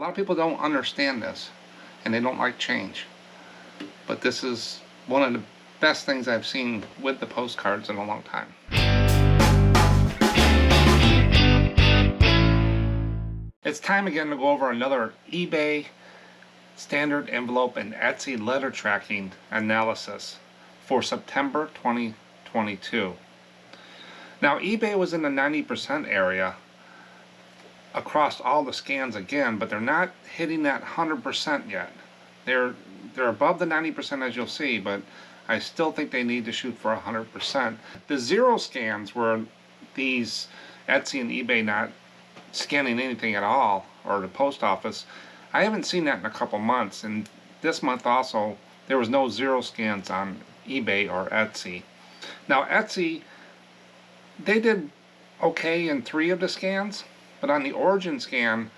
lot of people don't understand this, and they don't like change. But this is one of the best things I've seen with the postcards in a long time. It's time again to go over another eBay standard envelope and Etsy letter tracking analysis for September 2022. Now eBay was in the 90% area across all the scans again, but they're not hitting that 100% yet. They're above the 90% as you'll see, but I still think they need to shoot for 100%. The zero scans were these Etsy and eBay not scanning anything at all, or the post office. I haven't seen that in a couple months, and this month also there was no zero scans on eBay or Etsy. Now Etsy, they did okay in 3 of the scans, but on the origin scan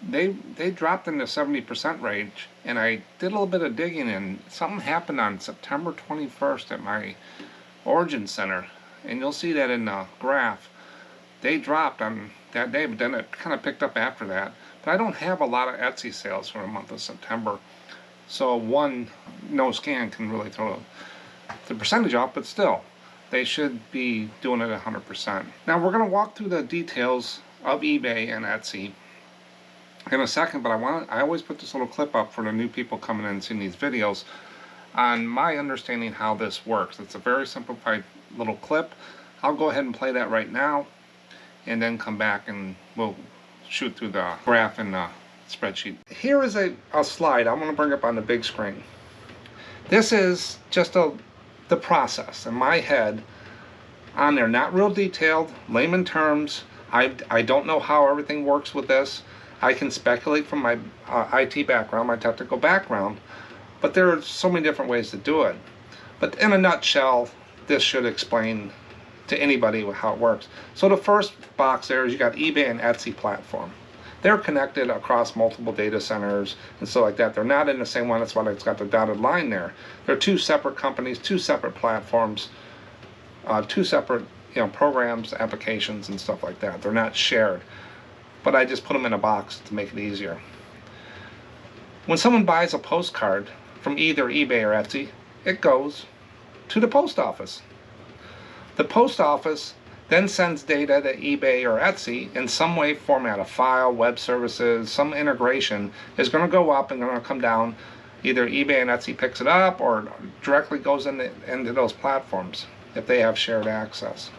they dropped in the 70% range, and I did a little bit of digging, and something happened on September 21st at my origin center, and you'll see that in the graph. They dropped on that day, but then it kind of picked up after that. But I don't have a lot of Etsy sales for the month of September, so one no scan can really throw the percentage off, but still they should be doing it 100%. Now we're going to walk through the details of eBay and Etsy in a second, but I always put this little clip up for the new people coming in and seeing these videos on my understanding how this works. It's a very simplified little clip. I'll go ahead and play that right now, and then come back and we'll shoot through the graph in the spreadsheet. Here is a slide I'm going to bring up on the big screen. This is just the process in my head on there, not real detailed, layman terms. I don't know how everything works with this. I can speculate from my IT background, my technical background, but there are so many different ways to do it. But in a nutshell, this should explain to anybody how it works. So the first box there is you got eBay and Etsy platform. They're connected across multiple data centers and stuff like that. They're not in the same one. That's why it's got the dotted line there. They're 2 separate companies, 2 separate platforms, 2 separate programs, applications, and stuff like that. They're not shared. But I just put them in a box to make it easier. When someone buys a postcard from either eBay or Etsy, it goes to the post office. The post office then sends data to eBay or Etsy in some way, format, a file, web services, some integration is going to go up and going to come down. Either eBay and Etsy picks it up or directly goes into those platforms if they have shared access.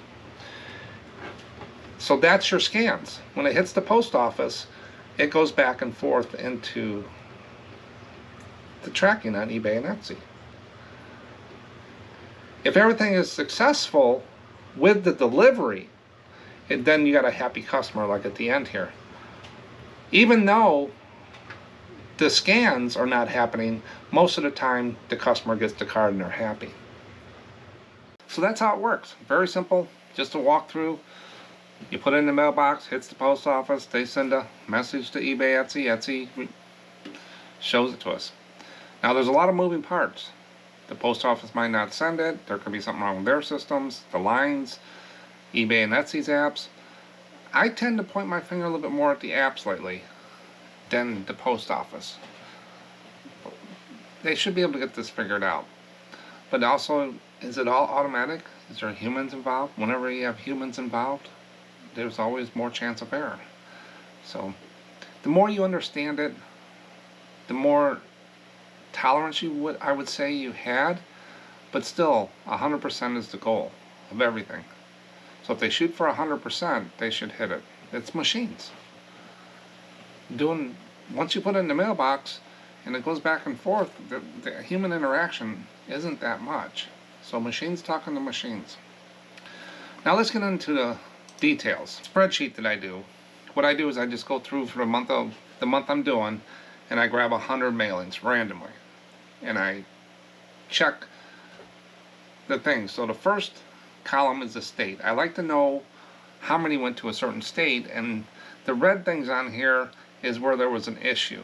So that's your scans. When it hits the post office, it goes back and forth into the tracking on eBay and Etsy. If everything is successful with the delivery, then you got a happy customer like at the end here. Even though the scans are not happening, most of the time the customer gets the card and they're happy. So that's how it works. Very simple, just a walkthrough. You put it in the mailbox, hits the post office, they send a message to eBay, Etsy shows it to us. Now there's a lot of moving parts. The post office might not send it, there could be something wrong with their systems, the lines, eBay and Etsy's apps. I tend to point my finger a little bit more at the apps lately than the post office. They should be able to get this figured out. But also, is it all automatic? Is there humans involved? Whenever you have humans involved, there's always more chance of error. So the more you understand it, the more tolerance I would say you had, but still 100% is the goal of everything. So if they shoot for 100%, they should hit it. It's machines. Once you put it in the mailbox and it goes back and forth, the human interaction isn't that much. So machines talking to machines. Now let's get into the details. Spreadsheet that I do. What I do is I just go through for the month I'm doing, and I grab 100 mailings randomly, and I check the things. So the first column is the state. I like to know how many went to a certain state, and the red things on here is where there was an issue,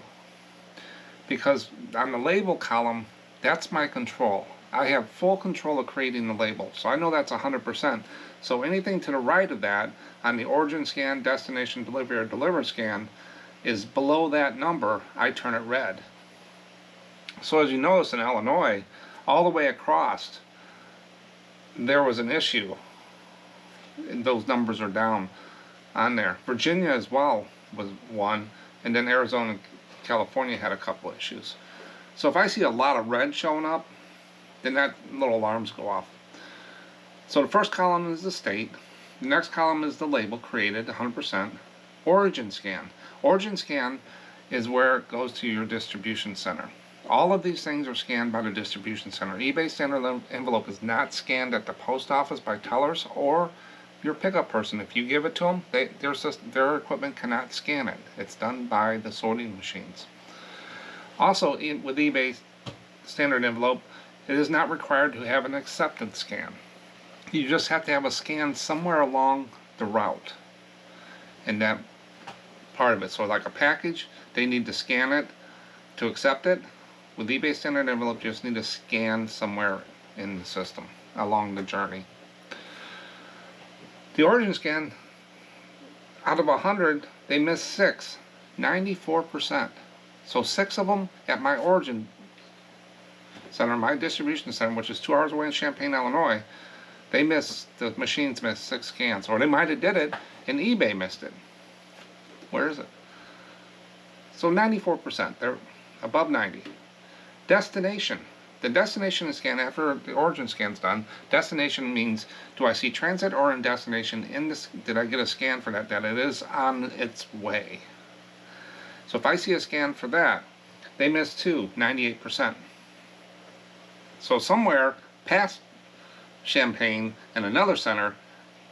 because on the label column, that's my control. I have full control of creating the label, so I know that's 100%. So anything to the right of that, on the origin scan, destination, delivery, or deliver scan, is below that number, I turn it red. So as you notice in Illinois, all the way across, there was an issue. And those numbers are down on there. Virginia as well was one, and then Arizona and California had a couple issues. So if I see a lot of red showing up, then that little alarms go off. So the first column is the state. The next column is the label created, 100%. Origin scan. Origin scan is where it goes to your distribution center. All of these things are scanned by the distribution center. eBay standard envelope is not scanned at the post office by tellers or your pickup person. If you give it to them, their equipment cannot scan it. It's done by the sorting machines. Also, with eBay standard envelope, it is not required to have an acceptance scan. You just have to have a scan somewhere along the route in that part of it. So like a package, they need to scan it to accept it. With eBay standard envelope, you just need to scan somewhere in the system along the journey. The origin scan, out of 100, they missed 6, 94%. So 6 of them at my origin center, my distribution center, which is 2 hours away in Champaign, Illinois, the machines missed 6 scans. Or they might have did it and eBay missed it. Where is it? So 94%, they're above 90. Destination. The destination is scanned after the origin scan's done. Destination means, do I see transit or in destination? Did I get a scan for that? That it is on its way. So if I see a scan for that, they missed 2, 98%. So somewhere past Champaign and another center,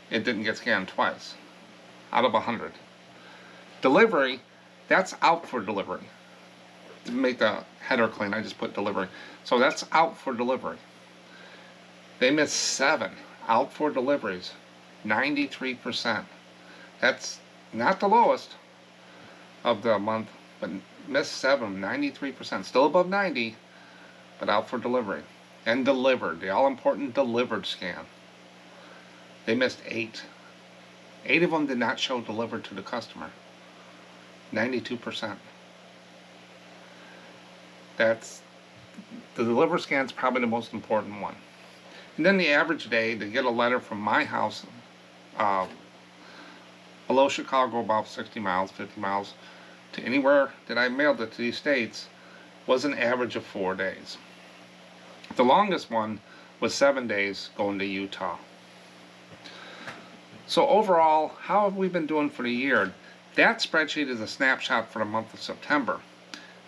it didn't get scanned twice, out of 100. Delivery, that's out for delivery. To make the header clean, I just put delivery. So that's out for delivery. They missed 7 out for deliveries, 93%. That's not the lowest of the month, but missed 7, 93%. Still above 90, but out for delivery. And delivered, the all-important delivered scan. They missed 8. 8 of them did not show delivered to the customer. 92%. That's the deliver scan is probably the most important one. And then the average day to get a letter from my house below Chicago, about 60 miles, 50 miles, to anywhere that I mailed it to these states was an average of 4 days. The longest one was 7 days going to Utah. So overall, how have we been doing for the year? That spreadsheet is a snapshot for the month of September.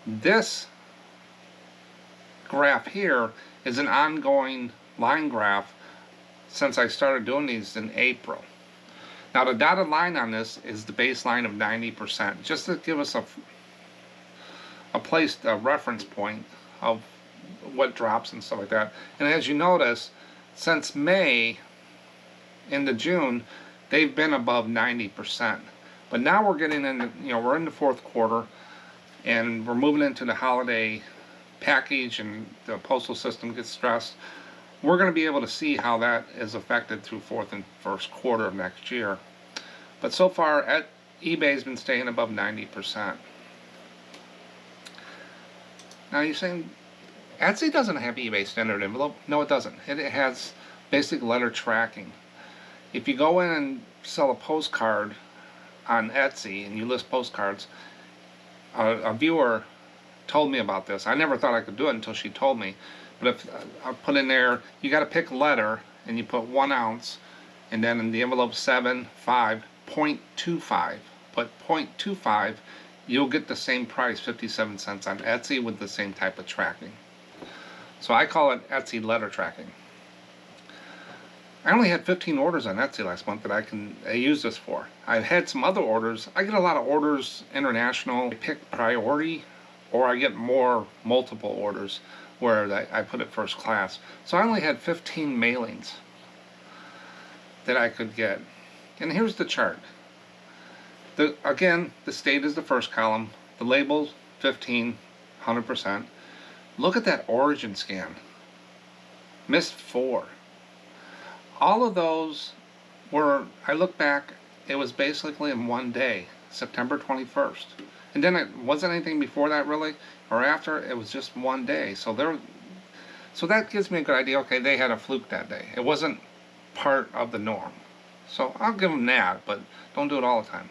This graph here is an ongoing line graph since I started doing these in April. Now the dotted line on this is the baseline of 90%, just to give us a reference point of what drops and stuff like that. And as you notice, since May into June, they've been above 90%. But now we're getting into, we're in the 4th quarter, and we're moving into the holiday package, and the postal system gets stressed. We're going to be able to see how that is affected through 4th and 1st quarter of next year. But so far, eBay's been staying above 90%. Now you're saying, Etsy doesn't have eBay standard envelope. No, it doesn't. It has basic letter tracking. If you go in and sell a postcard on Etsy and you list postcards, a viewer told me about this. I never thought I could do it until she told me. But if I put in there, you got to pick a letter and you put 1 ounce, and then in the envelope 7.5, 0.25. Put 0.25, you'll get the same price, 57 cents on Etsy with the same type of tracking. So I call it Etsy letter tracking. I only had 15 orders on Etsy last month that I use this for. I've had some other orders. I get a lot of orders international. I pick priority, or I get multiple orders where I put it first class. So I only had 15 mailings that I could get. And here's the chart. Again, the state is the first column. The labels, 15, 100%. Look at that origin scan. Missed 4. All of those were, I look back, it was basically in one day, September 21st. And then it wasn't anything before that really, or after. It was just one day. So that gives me a good idea. Okay, they had a fluke that day. It wasn't part of the norm. So I'll give them that, but don't do it all the time.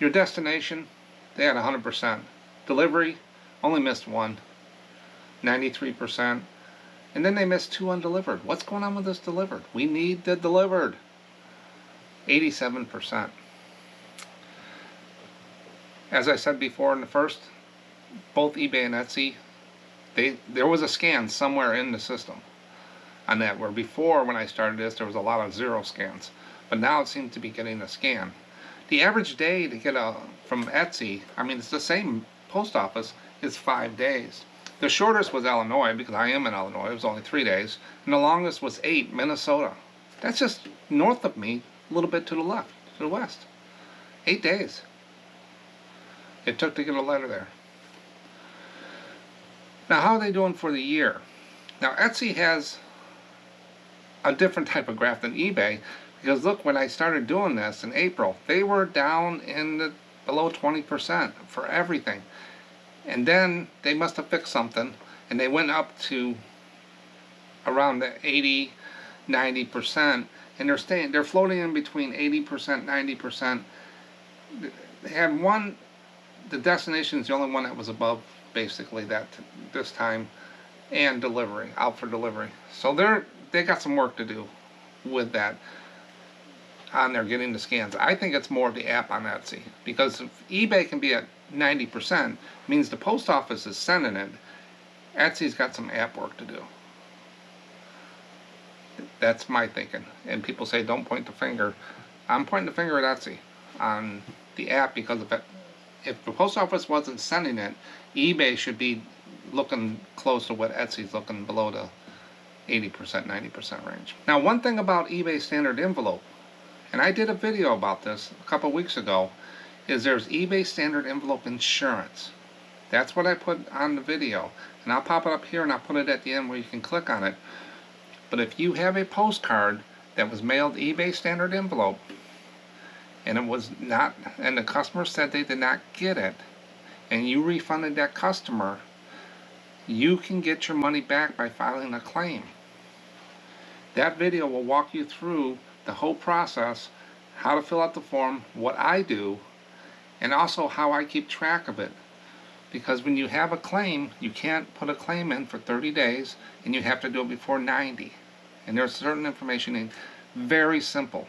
Your destination, they had 100%. Delivery, only missed one, 93%. And then they missed 2 undelivered. What's going on with this delivered? We need the delivered. 87%. As I said before in the first, both eBay and Etsy, there was a scan somewhere in the system on that, where before when I started this there was a lot of 0 scans, but now it seems to be getting a scan. The average day to get from Etsy, I mean it's the same post office, is 5 days. The shortest was Illinois, because I am in Illinois. It was only 3 days, and the longest was 8, Minnesota. That's just north of me, a little bit to the left, to the west. 8 days it took to get a letter there. Now, how are they doing for the year? Now, Etsy has a different type of graph than eBay, because look, when I started doing this in April, they were down in the below 20% for everything. And then they must have fixed something, and they went up to around the 80, 90%, and they're floating in between 80%, 90%. They had one, the destination is the only one that was above, basically, that this time, and delivery, out for delivery. So they got some work to do with that on there, getting the scans. I think it's more of the app on Etsy, because if eBay can be at 90%, means the post office is sending it. Etsy's got some app work to do. That's my thinking. And people say don't point the finger. I'm pointing the finger at Etsy on the app, because if the post office wasn't sending it, eBay should be looking close to what Etsy's looking, below the 80%, 90% range. Now, one thing about eBay standard envelope, and I did a video about this a couple weeks ago, is there's eBay standard envelope insurance. That's what I put on the video, and I'll pop it up here and I'll put it at the end where you can click on it. But if you have a postcard that was mailed eBay standard envelope, and it was not, and the customer said they did not get it, and you refunded that customer, you can get your money back by filing a claim. That video will walk you through the whole process, how to fill out the form, what I do, and also how I keep track of it. Because when you have a claim, you can't put a claim in for 30 days, and you have to do it before 90. And there's certain information in. Very simple.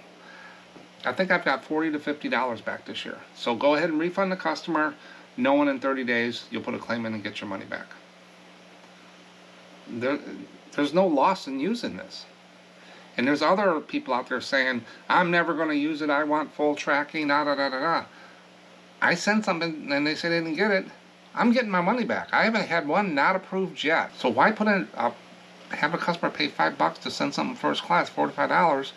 I think I've got $40 to $50 back this year. So go ahead and refund the customer, knowing in 30 days you'll put a claim in and get your money back. There's no loss in using this. And there's other people out there saying, I'm never going to use it, I want full tracking, da da da da da. I sent something and they said they didn't get it. I'm getting my money back. I haven't had one not approved yet. So why put in, have a customer pay $5 to send something first class, $45,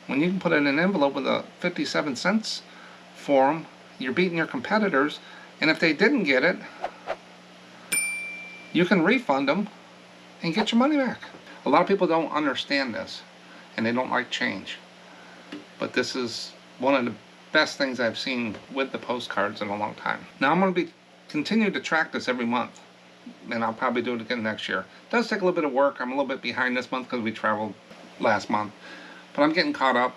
when you can put it in an envelope with a 57 cents for them? You're beating your competitors, and if they didn't get it, you can refund them and get your money back. A lot of people don't understand this, and they don't like change. But this is one of the best things I've seen with the postcards in a long time. Now I'm going to continue to track this every month, and I'll probably do it again next year. It does take a little bit of work. I'm a little bit behind this month because we traveled last month, but I'm getting caught up.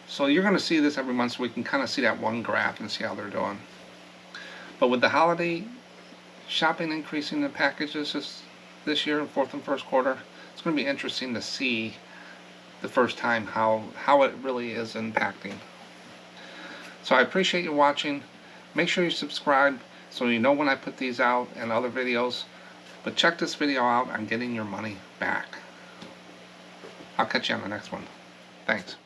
So you're going to see this every month, so we can kind of see that one graph and see how they're doing. But with the holiday shopping increasing the packages this year in fourth and first quarter, it's going to be interesting to see the first time how it really is impacting. So I appreciate you watching. Make sure you subscribe so you know when I put these out and other videos. But check this video out on getting your money back. I'll catch you on the next one. Thanks.